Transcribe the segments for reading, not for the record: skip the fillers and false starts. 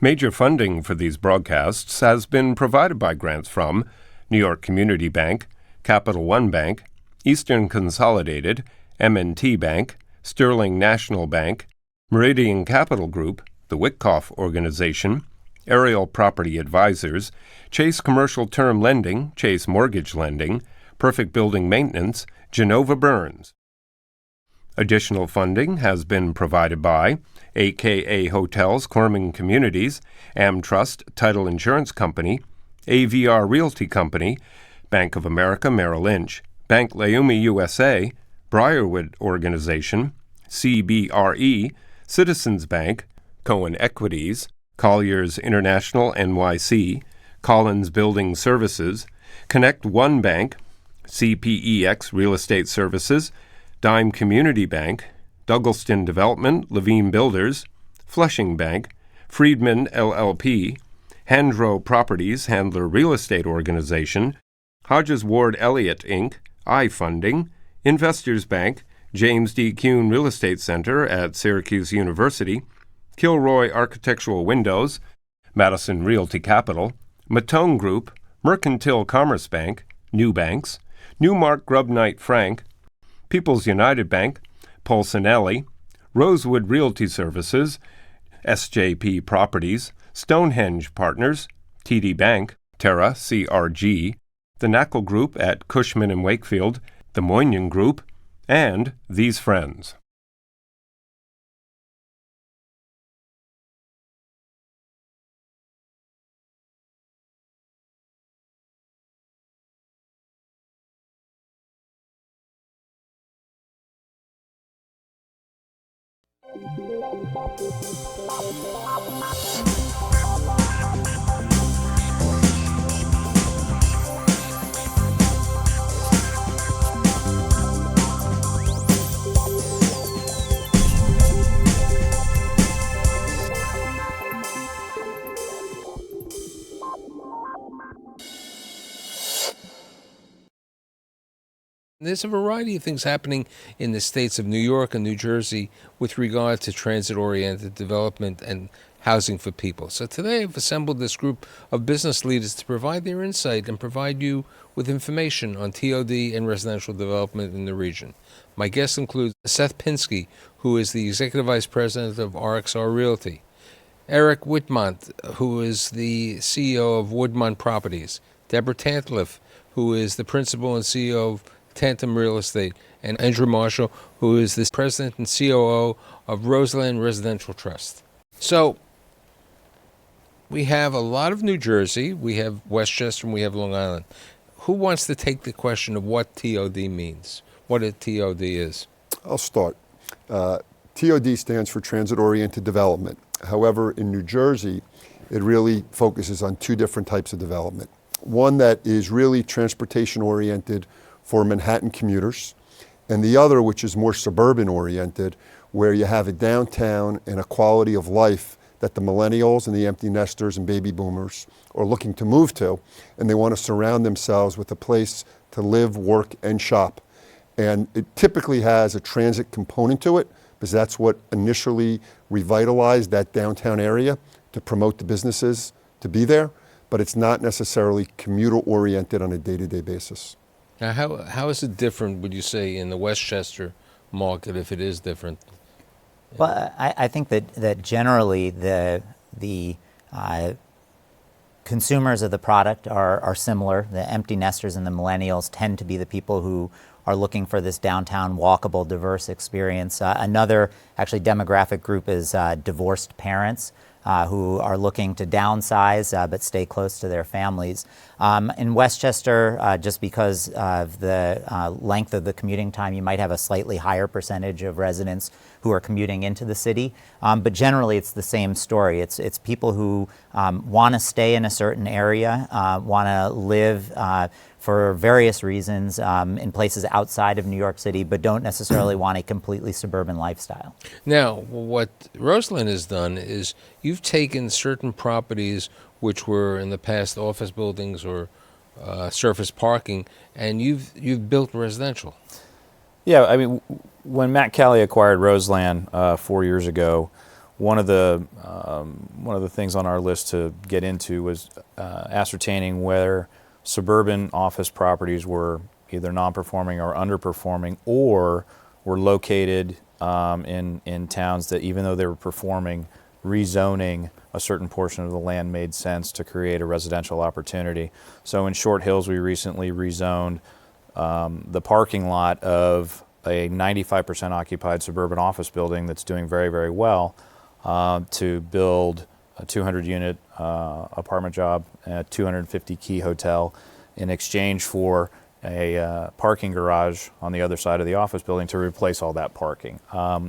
Major funding for these broadcasts has been provided by grants from New York Community Bank, Capital One Bank, Eastern Consolidated, M&T Bank, Sterling National Bank, Meridian Capital Group, the Witkoff Organization, Ariel Property Advisors, Chase Commercial Term Lending, Chase Mortgage Lending, Perfect Building Maintenance, Genova Burns. Additional funding has been provided by AKA Hotels Corming Communities, AmTrust Title Insurance Company, AVR Realty Company, Bank of America Merrill Lynch, Bank Leumi USA, Briarwood Organization, CBRE, Citizens Bank, Cohen Equities, Colliers International NYC, Collins Building Services, Connect One Bank, CPEX Real Estate Services, Dime Community Bank, Douglaston Development, Levine Builders, Flushing Bank, Friedman LLP, Handro Properties Handler Real Estate Organization, Hodges Ward Elliott Inc., iFunding, Investors Bank, James D. Kuhn Real Estate Center at Syracuse University, Kilroy Architectural Windows, Madison Realty Capital, Matone Group, Mercantile Commerce Bank, New Banks, Newmark Grubb Knight Frank, People's United Bank, Polsonelli, Rosewood Realty Services, SJP Properties, Stonehenge Partners, TD Bank, Terra CRG, the Knackle Group at Cushman and Wakefield, the Moynihan Group, and These Friends. There's a variety of things happening in the states of New York and New Jersey with regard to transit-oriented development and housing for people. So today I've assembled this group of business leaders to provide their insight and provide you with information on TOD and residential development in the region. My guests include Seth Pinsky, who is the Executive Vice President of RXR Realty, Eric Witmondt, who is the CEO of Woodmont Properties, Debra Tantleff, who is the Principal and CEO of Tantum Real Estate, and Andrew Marshall, who is the President and COO of Roseland Residential Trust. So we have a lot of New Jersey, we have Westchester, and we have Long Island. Who wants to take the question of what TOD means, what a TOD is? I'll start. TOD stands for Transit-Oriented Development. However, in New Jersey, it really focuses on two different types of development. One that is really transportation-oriented for Manhattan commuters, and the other which is more suburban-oriented, where you have a downtown and a quality of life that the millennials and the empty nesters and baby boomers are looking to move to, and they want to surround themselves with a place to live, work, and shop. And it typically has a transit component to it, because that's what initially revitalized that downtown area to promote the businesses to be there, but it's not necessarily commuter-oriented on a day-to-day basis. Now, how is it different, would you say, in the Westchester market, if it is different? Well, I think that generally the consumers of the product are similar. The empty nesters and the millennials tend to be the people who are looking for this downtown walkable, diverse experience. Another actually demographic group is divorced parents who are looking to downsize but stay close to their families. In Westchester, just because of the length of the commuting time, you might have a slightly higher percentage of residents who are commuting into the city. But generally, it's the same story. It's people who want to stay in a certain area, want to live for various reasons in places outside of New York City, but don't necessarily want a completely suburban lifestyle. Now, what Roseland has done is you've taken certain properties which were in the past office buildings or surface parking, and you've built residential. Yeah, I mean, when Mack Cali acquired Roseland 4 years ago, one of the things on our list to get into was ascertaining whether suburban office properties were either non-performing or underperforming, or were located in towns that, even though they were performing, rezoning a certain portion of the land made sense to create a residential opportunity. So in Short Hills, we recently rezoned the parking lot of a 95% occupied suburban office building that's doing very, very well to build a 200-unit apartment job, a 250-key hotel, in exchange for a parking garage on the other side of the office building to replace all that parking.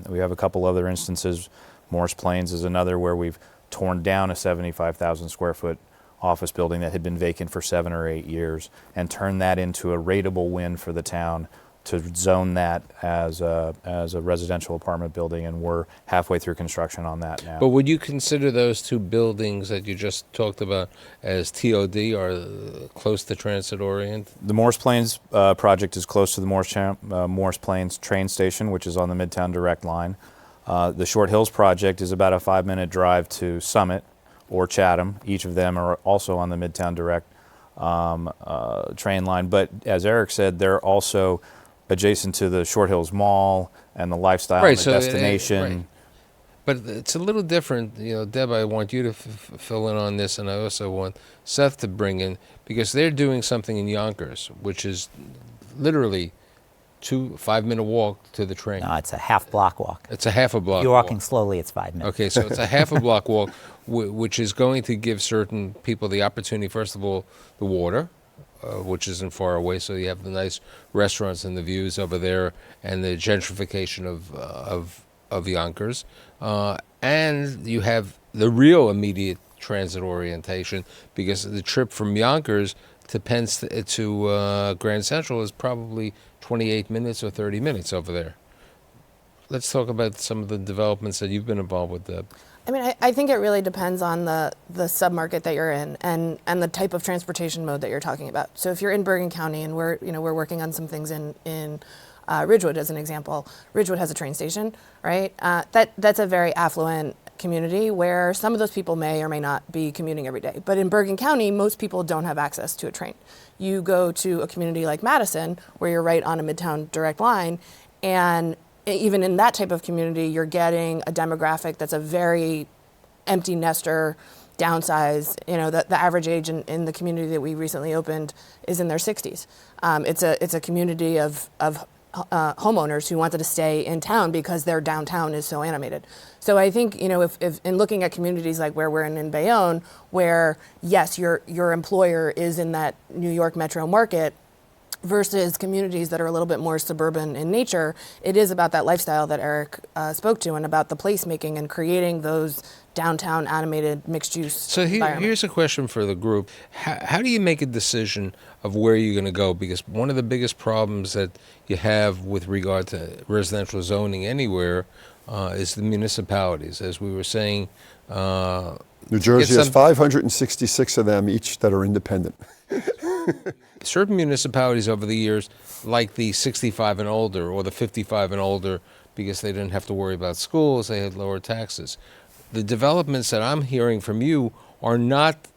We have a couple other instances. Morris Plains is another where we've torn down a 75,000 square foot office building that had been vacant for 7 or 8 years and turned that into a rateable win for the town to zone that as a residential apartment building, and we're halfway through construction on that now. But would you consider those two buildings that you just talked about as TOD, or close to transit oriented? The Morris Plains project is close to the Morris Plains train station, which is on the Midtown Direct line. The Short Hills project is about a 5-minute drive to Summit or Chatham. Each of them are also on the Midtown Direct train line. But as Eric said, they're also adjacent to the Short Hills Mall and the lifestyle and the destination. Right. But it's a little different. Deb, I want you to fill in on this, and I also want Seth to bring in, because they're doing something in Yonkers, which is literally 5-minute walk to the train. No, it's a half-block walk. It's a half a block. If you're walking slowly, it's 5 minutes. Okay, so it's a half a block walk, which is going to give certain people the opportunity, first of all, the water, which isn't far away, so you have the nice restaurants and the views over there, and the gentrification of Yonkers, and you have the real immediate transit orientation, because the trip from Yonkers to Grand Central is probably 28 minutes or 30 minutes over there. Let's talk about some of the developments that you've been involved with, Deb. I mean, I think it really depends on the submarket that you're in and the type of transportation mode that you're talking about. So if you're in Bergen County, and we're working on some things in Ridgewood as an example. Ridgewood has a train station, right? That's a very affluent community where some of those people may or may not be commuting every day. But in Bergen County, most people don't have access to a train. You go to a community like Madison, where you're right on a Midtown Direct line, and even in that type of community, you're getting a demographic that's a very empty nester, downsize. The average age in the community that we recently opened is in their 60s. It's a community of homeowners who wanted to stay in town because their downtown is so animated. So I think, if in looking at communities like where we're in Bayonne, where yes, your employer is in that New York metro market, versus communities that are a little bit more suburban in nature, it is about that lifestyle that Eric spoke to, and about the placemaking and creating those downtown animated mixed use. So here's a question for the group. How do you make a decision of where you're going to go? Because one of the biggest problems that you have with regard to residential zoning anywhere is the municipalities. As we were saying, New Jersey has 566 of them, each that are independent. Certain municipalities over the years, like the 65 and older or the 55 and older, because they didn't have to worry about schools, they had lower taxes. The developments that I'm hearing from you are not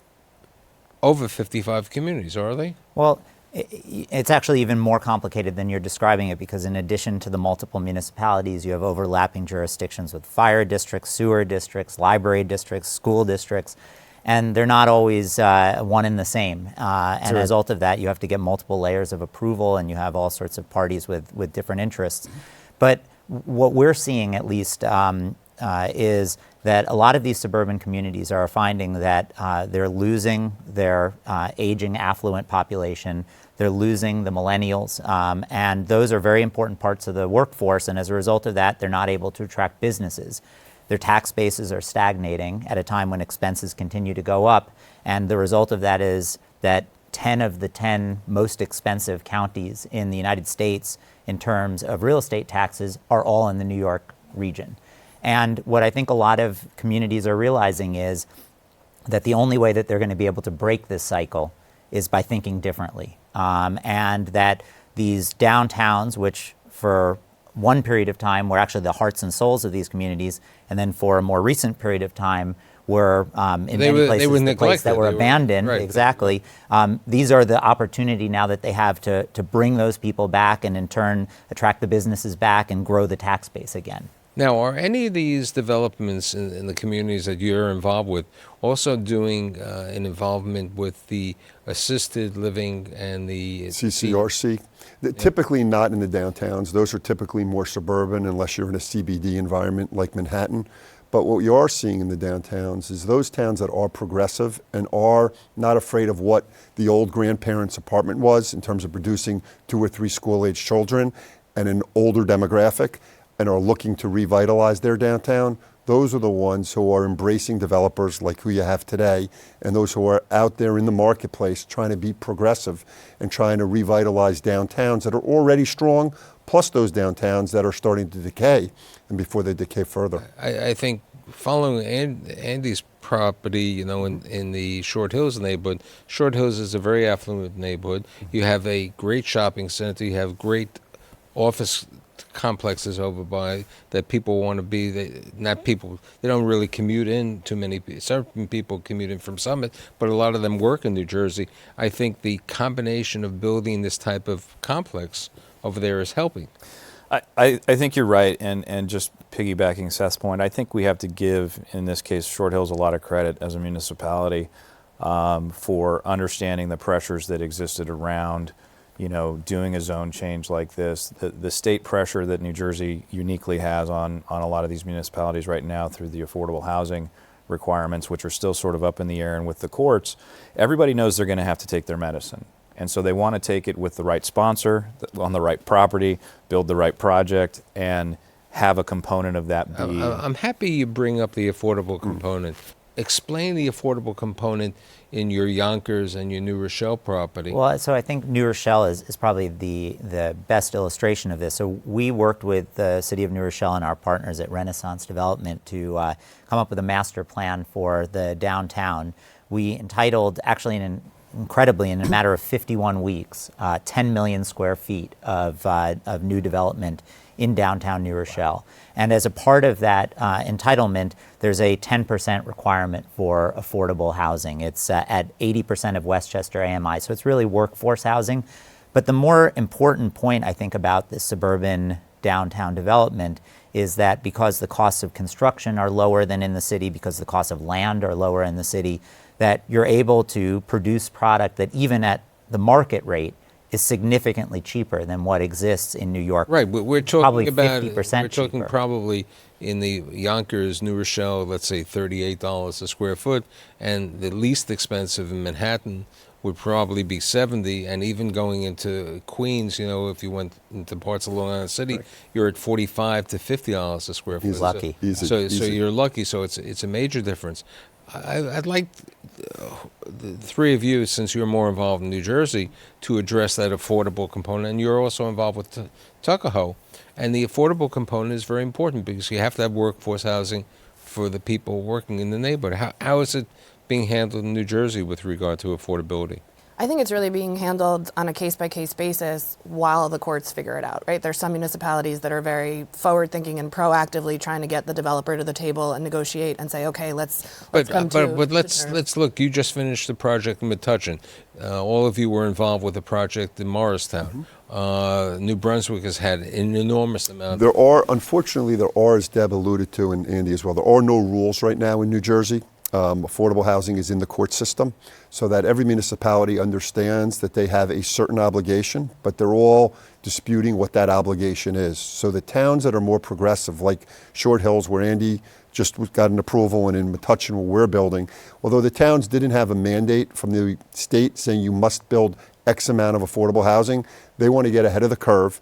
over 55 communities, are they? Well, it's actually even more complicated than you're describing it, because in addition to the multiple municipalities, you have overlapping jurisdictions with fire districts, sewer districts, library districts, school districts, and they're not always one and the same. And as a result of that, you have to get multiple layers of approval, and you have all sorts of parties with different interests. But what we're seeing, at least, is that a lot of these suburban communities are finding that they're losing their aging affluent population. They're losing the millennials, and those are very important parts of the workforce, and as a result of that, they're not able to attract businesses. Their tax bases are stagnating at a time when expenses continue to go up, and the result of that is that 10 of the 10 most expensive counties in the United States in terms of real estate taxes are all in the New York region. And what I think a lot of communities are realizing is that the only way that they're going to be able to break this cycle is by thinking differently. And that these downtowns, which for one period of time were actually the hearts and souls of these communities, and then for a more recent period of time were in many places the place that were abandoned. Right. Exactly. These are the opportunity now that they have to bring those people back and in turn attract the businesses back and grow the tax base again. Now, are any of these developments in the communities that you're involved with also doing an involvement with the assisted living and the CCRC? Typically not in the downtowns. Those are typically more suburban unless you're in a CBD environment like Manhattan. But what you are seeing in the downtowns is those towns that are progressive and are not afraid of what the old grandparents' apartment was in terms of producing 2 or 3 school-age children and an older demographic, and are looking to revitalize their downtown. Those are the ones who are embracing developers like who you have today, and those who are out there in the marketplace trying to be progressive and trying to revitalize downtowns that are already strong, plus those downtowns that are starting to decay, and before they decay further. I think following Andy's property, in the Short Hills neighborhood, Short Hills is a very affluent neighborhood. You have a great shopping center, you have great office complexes over by that people want to be. They don't really commute in too many. Certain people commute in from Summit, but a lot of them work in New Jersey. I think the combination of building this type of complex over there is helping. I think you're right, and just piggybacking Seth's point, I think we have to give, in this case, Short Hills a lot of credit as a municipality for understanding the pressures that existed around doing a zone change like this. The state pressure that New Jersey uniquely has on a lot of these municipalities right now through the affordable housing requirements, which are still sort of up in the air, and with the courts, everybody knows they're going to have to take their medicine. And so they want to take it with the right sponsor, on the right property, build the right project, and have a component of that be... I'm happy you bring up the affordable component. Explain the affordable component in your Yonkers and your New Rochelle property. Well, so I think New Rochelle is probably the best illustration of this. So we worked with the City of New Rochelle and our partners at Renaissance Development to come up with a master plan for the downtown. We entitled, actually incredibly, in a matter of 51 weeks, 10 million square feet of new development in downtown New Rochelle. And as a part of that entitlement, there's a 10% requirement for affordable housing. It's at 80% of Westchester AMI, so it's really workforce housing. But the more important point, I think, about this suburban downtown development is that because the costs of construction are lower than in the city, because the costs of land are lower in the city, that you're able to produce product that even at the market rate is significantly cheaper than what exists in New York. Right, we're talking probably about 50% we're talking cheaper. Probably in the Yonkers, New Rochelle, let's say $38 a square foot, and the least expensive in Manhattan would probably be $70, and even going into Queens, if you went into parts of Long Island City, you're at $45 to $50 a square foot. He's lucky. So you're lucky. So it's a major difference. I'd like the three of you, since you're more involved in New Jersey, to address that affordable component. And you're also involved with Tuckahoe. And the affordable component is very important because you have to have workforce housing for the people working in the neighborhood. How is it being handled in New Jersey with regard to affordability? I think it's really being handled on a case-by-case basis while the courts figure it out, right? There's some municipalities that are very forward-thinking and proactively trying to get the developer to the table and negotiate and say, okay, let's come to But let's look. You just finished the project in Metuchen. All of you were involved with the project in Morristown. New Brunswick has had an enormous amount. Unfortunately, as Deb alluded to, and Andy as well, there are no rules right now in New Jersey. Affordable housing is in the court system, so that every municipality understands that they have a certain obligation, but they're all disputing what that obligation is. So the towns that are more progressive, like Short Hills, where Andy just got an approval, and in Metuchen, where we're building, although the towns didn't have a mandate from the state saying you must build X amount of affordable housing, they want to get ahead of the curve,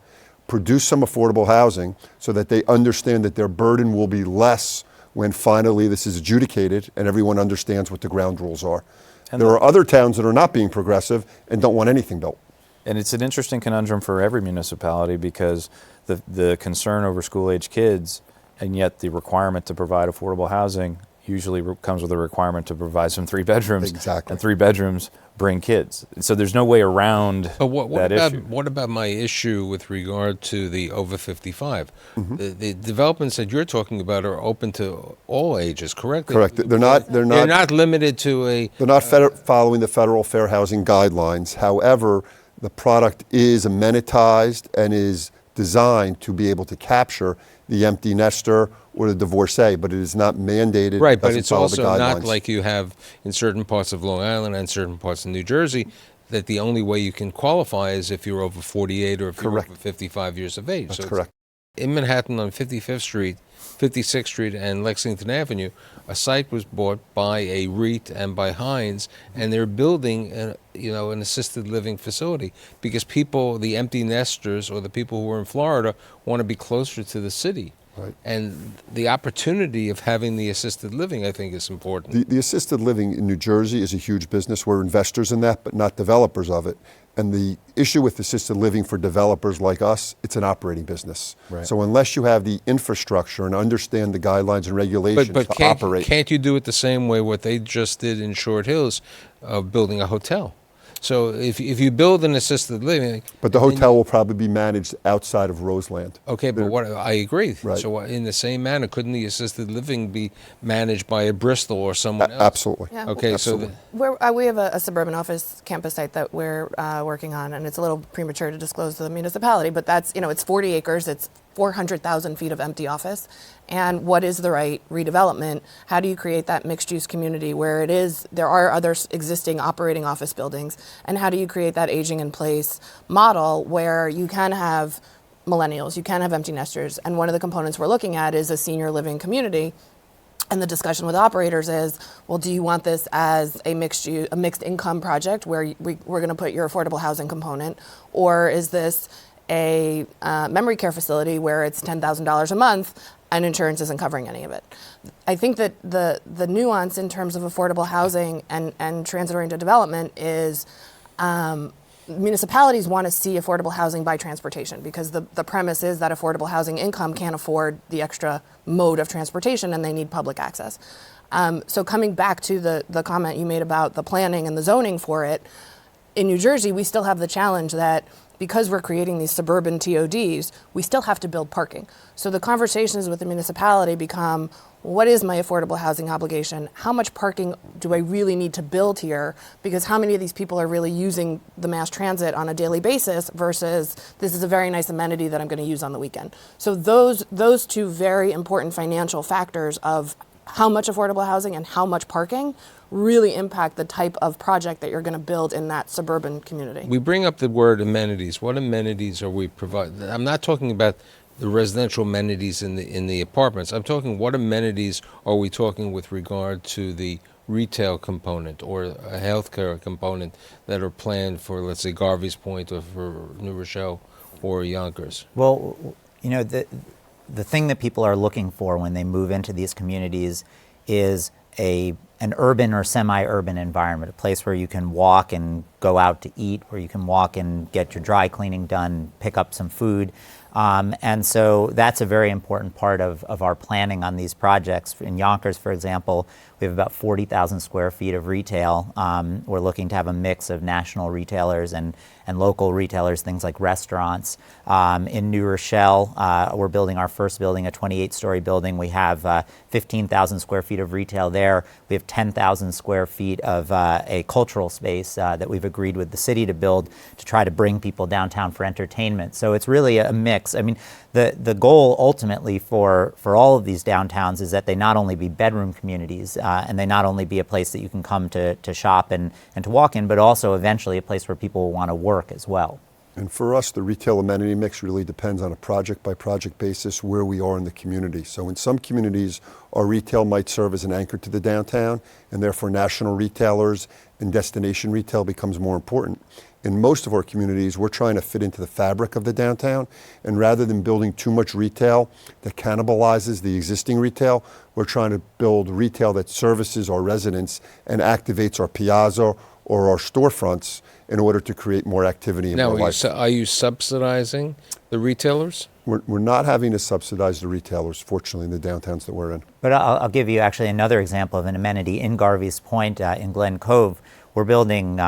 produce some affordable housing so that they understand that their burden will be less when finally this is adjudicated and everyone understands what the ground rules are. And there are other towns that are not being progressive and don't want anything built. And it's an interesting conundrum for every municipality because the concern over school-age kids and yet the requirement to provide affordable housing usually comes with a requirement to provide some 3 bedrooms. Exactly. And 3 bedrooms bring kids. So there's no way around But what that about issue. what about my issue with regard to the over 55? Mm-hmm. The developments that you're talking about are open to all ages, correct? Correct. They're not limited to a. They're not following the federal fair housing guidelines. However, the product is amenitized and is designed to be able to capture the empty nester or the divorcee, but it is not mandated. Right, but doesn't it's follow the also not guidelines. like you have in certain parts of Long Island and certain parts of New Jersey that the only way you can qualify is if you're over 48 or if Correct. you're over 55 years of age. That's So it's- correct. In Manhattan on 55th Street, 56th Street, and Lexington Avenue, a site was bought by a REIT and by Hines, and they're building an assisted living facility because people, the empty nesters or the people who are in Florida, want to be closer to the city. Right. And the opportunity of having the assisted living, I think, is important. The assisted living in New Jersey is a huge business. We're investors in that, but not developers of it. And the issue with assisted living for developers like us, it's an operating business. Right. So unless you have the infrastructure and understand the guidelines and regulations But to operate. can't you do it the same way what they just did in Short Hills of building a hotel? So if you build an assisted living, But the and then hotel will probably be managed outside of Roseland. okay, but what I agree. Right. So in the same manner, couldn't the assisted living be managed by a Bristol or someone else? Absolutely. Yeah. Okay, Absolutely. We have a suburban office campus site that we're working on, and it's a little premature to disclose to the municipality, but that's, it's 40 acres, it's 400,000 feet of empty office. And what is the right redevelopment? How do you create that mixed-use community where there are other existing operating office buildings? And how do you create that aging-in-place model where you can have millennials, you can have empty nesters? And one of the components we're looking at is a senior living community. And the discussion with operators is, well, do you want this as a mixed income project where we're going to put your affordable housing component, or is this a memory care facility where it's $10,000 a month and insurance isn't covering any of it? I think that the nuance in terms of affordable housing and transit-oriented development is municipalities want to see affordable housing by transportation because the premise is that affordable housing income can't afford the extra mode of transportation and they need public access. So coming back to the comment you made about the planning and the zoning for it, in New Jersey, we still have the challenge that because we're creating these suburban TODs, we still have to build parking. So the conversations with the municipality become, what is my affordable housing obligation? How much parking do I really need to build here? Because how many of these people are really using the mass transit on a daily basis versus this is a very nice amenity that I'm going to use on the weekend? So those two very important financial factors of how much affordable housing and how much parking really impact the type of project that you're going to build in that suburban community. We bring up the word amenities. What amenities are we providing? I'm not talking about the residential amenities in the apartments. I'm talking what amenities are we talking with regard to the retail component or a healthcare component that are planned for, let's say, Garvey's Point or for New Rochelle or Yonkers? Well, the thing that people are looking for when they move into these communities is an urban or semi-urban environment, a place where you can walk and go out to eat, where you can walk and get your dry cleaning done, pick up some food. And so that's a very important part of our planning on these projects. In Yonkers, for example, we have about 40,000 square feet of retail. We're looking to have a mix of national retailers and local retailers, things like restaurants. In New Rochelle, we're building our first building, a 28-story building. We have 15,000 square feet of retail there. We have 10,000 square feet of a cultural space that we've agreed with the city to build to try to bring people downtown for entertainment. So it's really a mix. I mean, the goal ultimately for all of these downtowns is that they not only be bedroom communities and they not only be a place that you can come to shop and to walk in, but also eventually a place where people will want to work as well. And for us, the retail amenity mix really depends on a project-by-project basis where we are in the community. So in some communities, our retail might serve as an anchor to the downtown, and therefore national retailers and destination retail becomes more important. In most of our communities, we're trying to fit into the fabric of the downtown, and rather than building too much retail that cannibalizes the existing retail, we're trying to build retail that services our residents and activates our piazza or our storefronts in order to create more activity in Now, our life. are you subsidizing the retailers? We're not having to subsidize the retailers, fortunately, in the downtowns that we're in. But I'll give you actually another example of an amenity in Garvey's Point in Glen Cove. We're building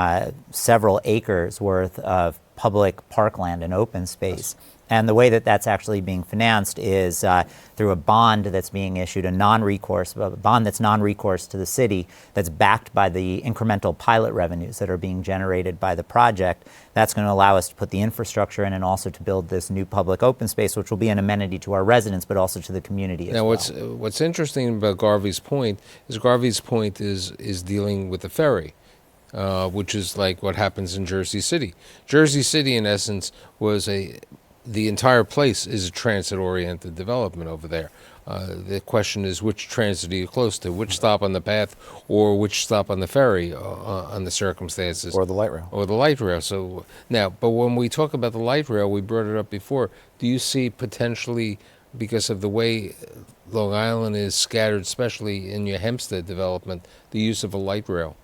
several acres worth of public parkland and open space. And the way that that's actually being financed is through a bond that's being issued, a bond that's non-recourse to the city, that's backed by the incremental pilot revenues that are being generated by the project. That's going to allow us to put the infrastructure in and also to build this new public open space, which will be an amenity to our residents, but also to the community as Now, well. what's interesting about Garvey's Point is dealing with the ferry. Which is like what happens in Jersey City. Jersey City, in essence, the entire place is a transit-oriented development over there. The question is, which transit are you close to? Which stop on the path, or which stop on the ferry, on the circumstances, Or the light rail. or the light rail. So now, but when we talk about the light rail, we brought it up before. Do you see potentially, because of the way Long Island is scattered, especially in your Hempstead development, the use of a light rail?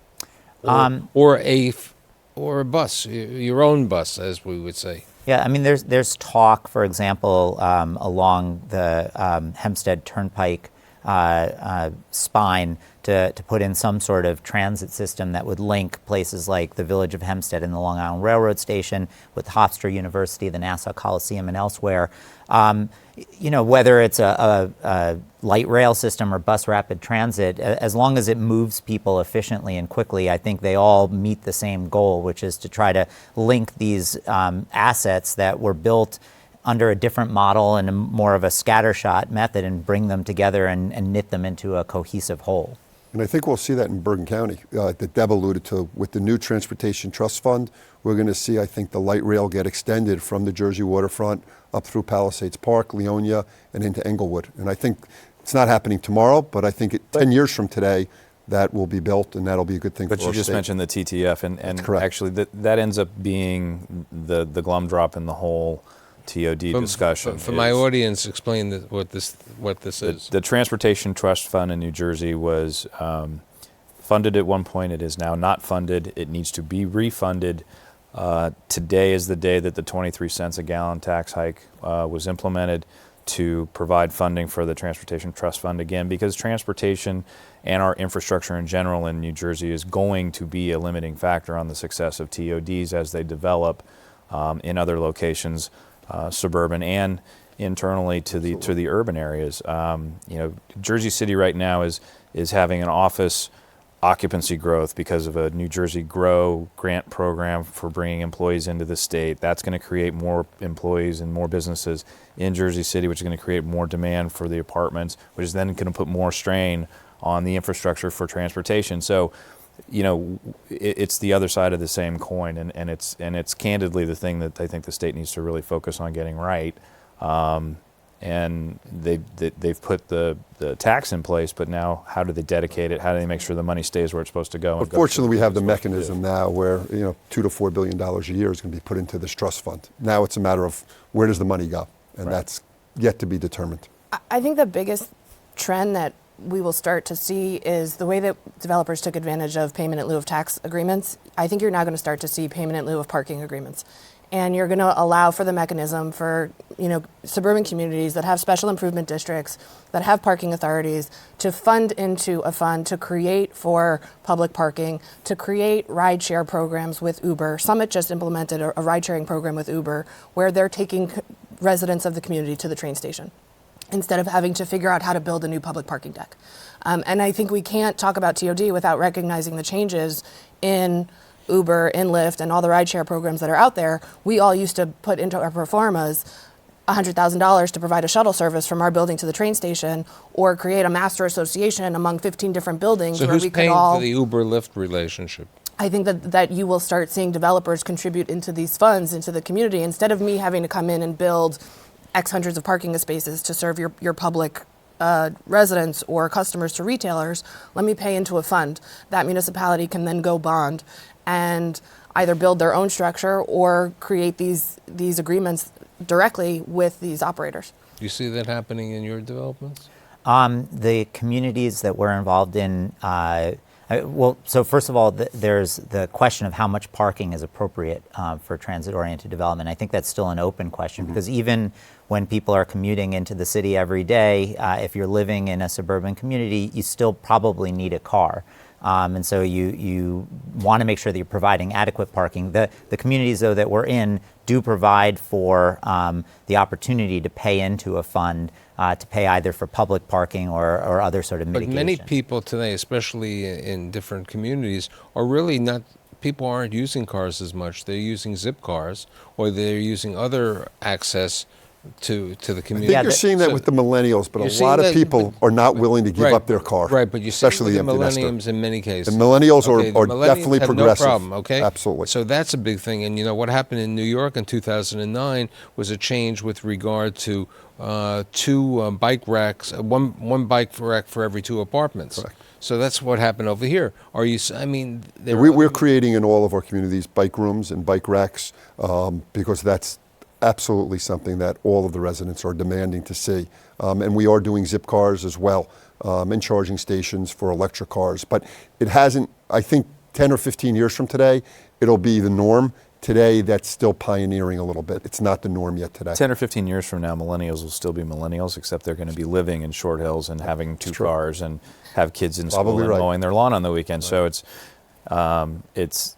Or a bus, your own bus, as we would say. Yeah, I mean, there's talk, for example, along the Hempstead Turnpike spine to put in some sort of transit system that would link places like the village of Hempstead and the Long Island Railroad Station with Hofstra University, the Nassau Coliseum, and elsewhere. Whether it's a light rail system or bus rapid transit, as long as it moves people efficiently and quickly, I think they all meet the same goal, which is to try to link these assets that were built under a different model and more of a scattershot method and bring them together and knit them into a cohesive whole. And I think we'll see that in Bergen County, that Deb alluded to. With the new Transportation Trust Fund, we're going to see, I think, the light rail get extended from the Jersey waterfront up through Palisades Park, Leonia, and into Englewood. And I think it's not happening tomorrow, but I think 10 years from today, that will be built, and that'll be a good thing for our state. But you just mentioned the TTF, and correct. Actually that ends up being the glum drop in the whole TOD discussion. For my audience, explain what this is. The Transportation Trust Fund in New Jersey was funded at one point. It is now not funded. It needs to be refunded. Today is the day that the 23 cents a gallon tax hike was implemented to provide funding for the Transportation Trust Fund again, because transportation and our infrastructure in general in New Jersey is going to be a limiting factor on the success of TODs as they develop in other locations, suburban and internally to the urban areas. Jersey City right now is having an office occupancy growth because of a New Jersey Grow grant program for bringing employees into the state. That's going to create more employees and more businesses in Jersey City, which is going to create more demand for the apartments, which is then going to put more strain on the infrastructure for transportation. So, it's the other side of the same coin, and it's candidly the thing that I think the state needs to really focus on getting right. And they've put the tax in place, but now how do they dedicate it? How do they make sure the money stays where it's supposed to go? But fortunately, we have the mechanism now where $2 to $4 billion a year is going to be put into this trust fund. Now it's a matter of where does the money go, and that's yet to be determined. I think the biggest trend that we will start to see is the way that developers took advantage of payment in lieu of tax agreements. I think you're now going to start to see payment in lieu of parking agreements. And you're going to allow for the mechanism for, suburban communities that have special improvement districts, that have parking authorities, to fund into a fund to create for public parking, to create ride-share programs with Uber. Summit just implemented a ride-sharing program with Uber where they're taking residents of the community to the train station instead of having to figure out how to build a new public parking deck. And I think we can't talk about TOD without recognizing the changes in Uber, in Lyft, and all the rideshare programs that are out there. We all used to put into our pro formas $100,000 to provide a shuttle service from our building to the train station, or create a master association among 15 different buildings So where who's we could paying all. for the Uber-Lyft relationship? I think that you will start seeing developers contribute into these funds, into the community, instead of me having to come in and build X hundreds of parking spaces to serve your public residents or customers to retailers. Let me pay into a fund. That municipality can then go bond and either build their own structure or create these agreements directly with these operators. Do you see that happening in your developments? The communities that we're involved in, I Well, so first of all, there's the question of how much parking is appropriate for transit-oriented development. I think that's still an open question because even when people are commuting into the city every day, if you're living in a suburban community, you still probably need a car. And so you want to make sure that you're providing adequate parking. The communities, though, that we're in do provide for the opportunity to pay into a fund to pay either for public parking or other sort of mitigation. But many people today, especially in different communities, are really not, people aren't using cars as much. They're using zip cars or they're using other access to the I community. think you're seeing that with the millennials, but a lot of people are not willing to give up their car. Right, but you see especially with the empty nester. millennials in many cases. The millennials Okay, are the millennials definitely have progressive. No problem, okay? Absolutely. So that's a big thing. And you know what happened in New York in 2009 was a change with regard to two bike racks, one bike rack for every two apartments. Correct. So that's what happened over here. Are you? I mean, We're creating in all of our communities bike rooms and bike racks because that's absolutely something that all of the residents are demanding to see. And we are doing zip cars as well and charging stations for electric cars. But it hasn't, I think 10 or 15 years from today, it'll be the norm. Today, that's still pioneering a little bit. It's not the norm yet today. 10 or 15 years from now, millennials will still be millennials, except they're going to be living in Short Hills and having two cars and have kids in school and mowing their lawn on the weekend. So that's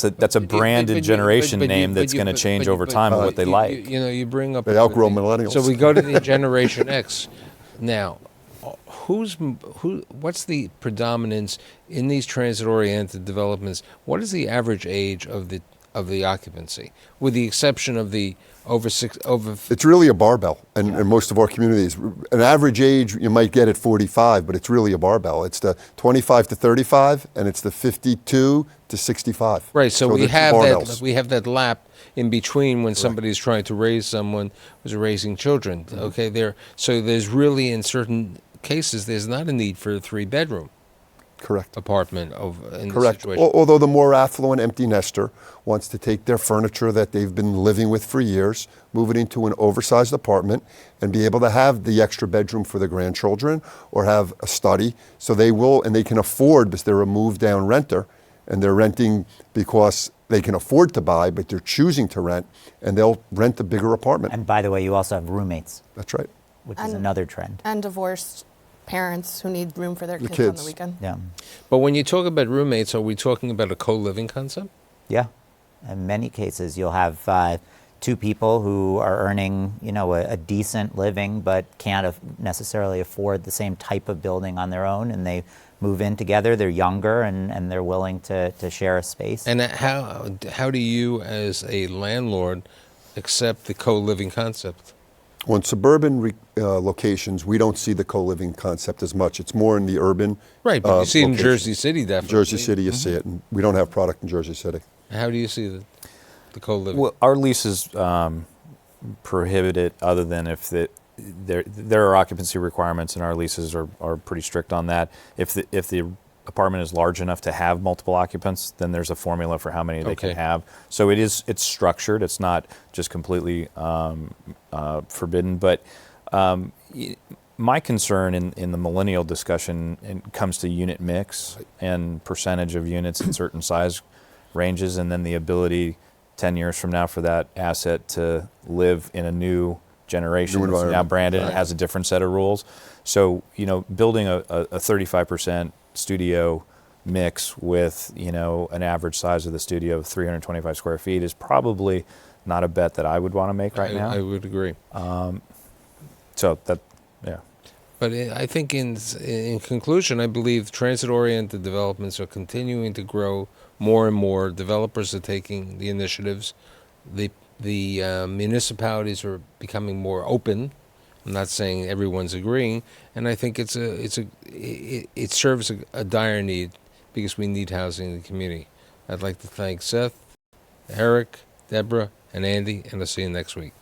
a branded generation name that's going to change over time and what they like. You know, you bring up. They outgrow millennials. So we go to the Generation X. Now, what's the predominance in these transit-oriented developments? What is the average age of the occupancy, with the exception of the over. It's really a barbell, and in most of our communities, an average age you might get at 45, but it's really a barbell. It's the 25 to 35, and it's the 52 to 65. Right. So we there's have barbells. we have that lap in between when somebody's trying to raise someone who's raising children. Okay. So there's really, in certain cases, there's not a need for a 3-bedroom. Correct. Apartment in Correct. this situation. Although the more affluent empty nester wants to take their furniture that they've been living with for years, move it into an oversized apartment, and be able to have the extra bedroom for the grandchildren or have a study. So they will, and they can afford, because they're a move down renter, and they're renting because they can afford to buy, but they're choosing to rent, and they'll rent a bigger apartment. And by the way, you also have roommates, That's right. which is another trend. And divorced parents who need room for their kids on kids. the weekend. Yeah. But when you talk about roommates, are we talking about a co-living concept? Yeah. In many cases, you'll have two people who are earning, a decent living, but can't necessarily afford the same type of building on their own, and they move in together. They're younger, and they're willing to share a space. And how do you, as a landlord, accept the co-living concept? On suburban locations, we don't see the co-living concept as much. It's more in the urban. Right, but you see it in locations. Jersey City, definitely. Jersey City, you see it, and we don't have product in Jersey City. How do you see the co-living? Well, our leases prohibit it, other than if there are occupancy requirements, and our leases are pretty strict on that. If the apartment is large enough to have multiple occupants, then there's a formula for how many they can have. So it's structured. It's not just completely forbidden. But my concern in the millennial discussion comes to unit mix and percentage of units in certain size ranges, and then the ability 10 years from now for that asset to live in a new generation that's now branded and has a different set of rules. So, building a 35% studio mix with, an average size of the studio of 325 square feet is probably not a bet that I would want to make right now. I would agree. So that, yeah. But I think in conclusion, I believe transit-oriented developments are continuing to grow more and more. Developers are taking the initiatives. The municipalities are becoming more open. I'm not saying everyone's agreeing, and I think it serves a dire need, because we need housing in the community. I'd like to thank Seth, Eric, Debra, and Andy, and I'll see you next week.